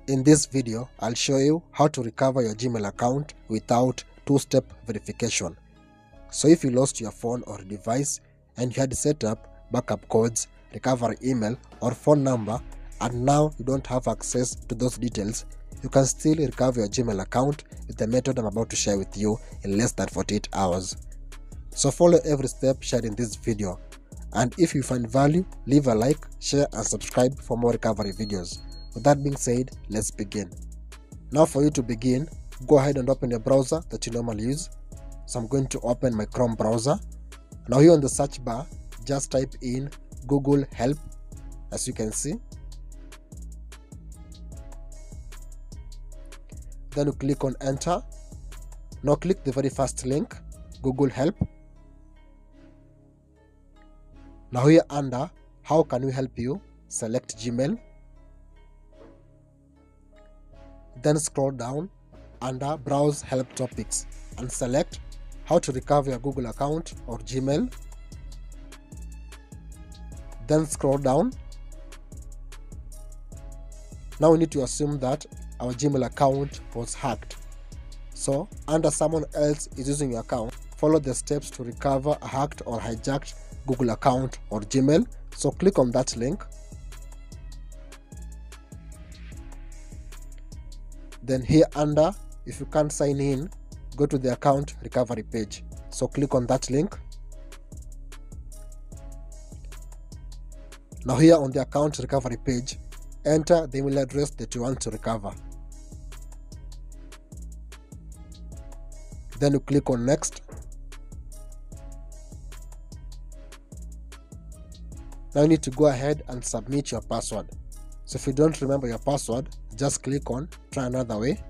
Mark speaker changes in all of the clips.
Speaker 1: In this video, I'll show you how to recover your Gmail account without two-step verification. So if you lost your phone or device and you had set up backup codes, recovery email or phone number, and now you don't have access to those details, you can still recover your Gmail account with the method I'm about to share with you in less than 48 hours. So follow every step shared in this video. And if you find value, leave a like, share and subscribe for more recovery videos. With that being said, let's begin. Now for you to begin, go ahead and open your browser that you normally use. So I'm going to open my Chrome browser. Now here on the search bar, just type in Google Help, as you can see. Then you click on enter. Now click the very first link, Google Help. Now here under how can we help you, select Gmail. Then scroll down under browse help topics and select how to recover your Google account or Gmail. Then scroll down. Now we need to assume that our Gmail account was hacked. So under someone else is using your account, follow the steps to recover a hacked or hijacked Google account or Gmail. So click on that link. Then here under, if you can't sign in, go to the account recovery page. So click on that link. Now here on the account recovery page, enter the email address that you want to recover. Then you click on next. Now you need to go ahead and submit your password. So if you don't remember your password, just click on try another way.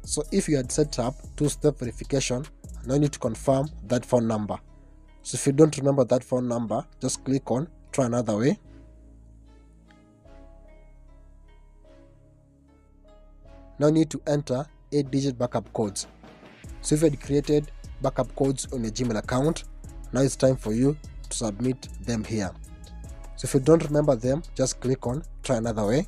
Speaker 1: So if you had set up two-step verification, now you need to confirm that phone number. So if you don't remember that phone number, just click on try another way. Now you need to enter 8-digit backup codes. So if you had created backup codes on your Gmail account, now it's time for you to submit them here. So if you don't remember them, just click on try another way.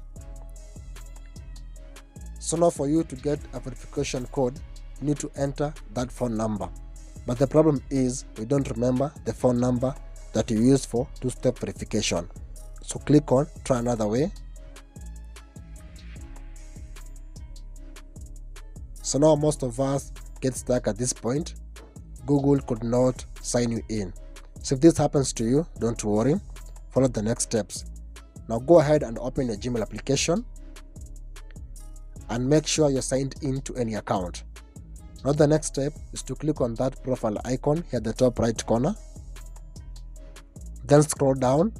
Speaker 1: So now for you to get a verification code, you need to enter that phone number. But the problem is we don't remember the phone number that you used for two-step verification. So click on try another way. So now most of us get stuck at this point. Google could not sign you in. So if this happens to you, don't worry. Follow the next steps. Now go ahead and open your Gmail application and make sure you're signed in to any account. Now the next step is to click on that profile icon here at the top right corner. Then scroll down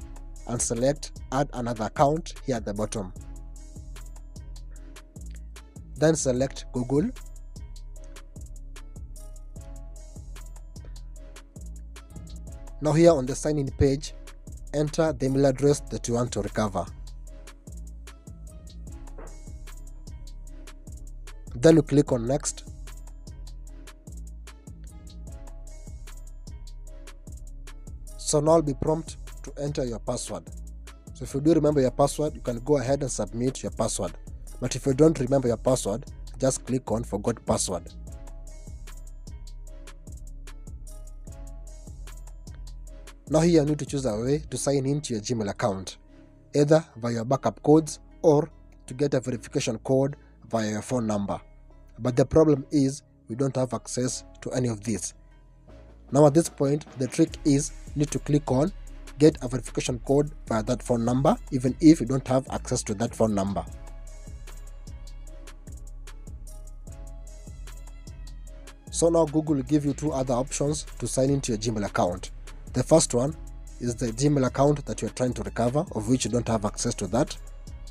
Speaker 1: and select add another account here at the bottom. Then select Google. Now here on the sign in page, enter the email address that you want to recover. Then you click on next. So now I'll be prompted to enter your password. So if you do remember your password, you can go ahead and submit your password. But if you don't remember your password, just click on forgot password. Now here you need to choose a way to sign into your Gmail account, either via your backup codes or to get a verification code via your phone number. But the problem is we don't have access to any of these. Now at this point, the trick is you need to click on get a verification code via that phone number, even if you don't have access to that phone number. So now Google will give you two other options to sign into your Gmail account. The first one is the Gmail account that you're trying to recover, of which you don't have access to that.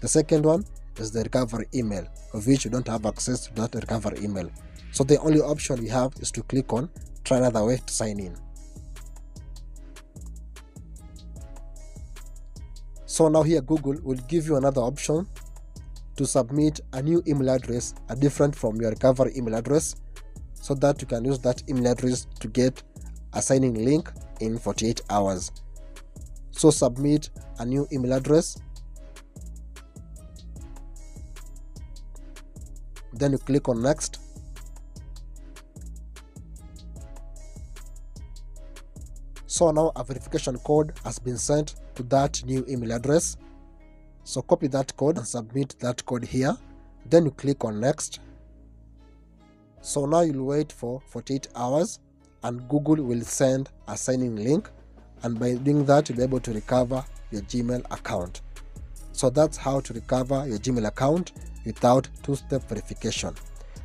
Speaker 1: The second one is the recovery email, of which you don't have access to that recovery email. So the only option we have is to click on try another way to sign in. So now here Google will give you another option to submit a new email address, different from your recovery email address, so that you can use that email address to get a signing link in 48 hours. So submit a new email address. Then you click on next. So now a verification code has been sent to that new email address. So copy that code and submit that code here. Then you click on next. So now you'll wait for 48 hours and Google will send a signing link, and by doing that you'll be able to recover your Gmail account. So that's how to recover your Gmail account without two-step verification.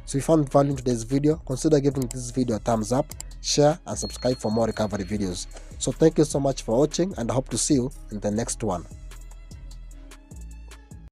Speaker 1: So if you found value in today's video, consider giving this video a thumbs up, share and subscribe for more recovery videos. So thank you so much for watching, and I hope to see you in the next one.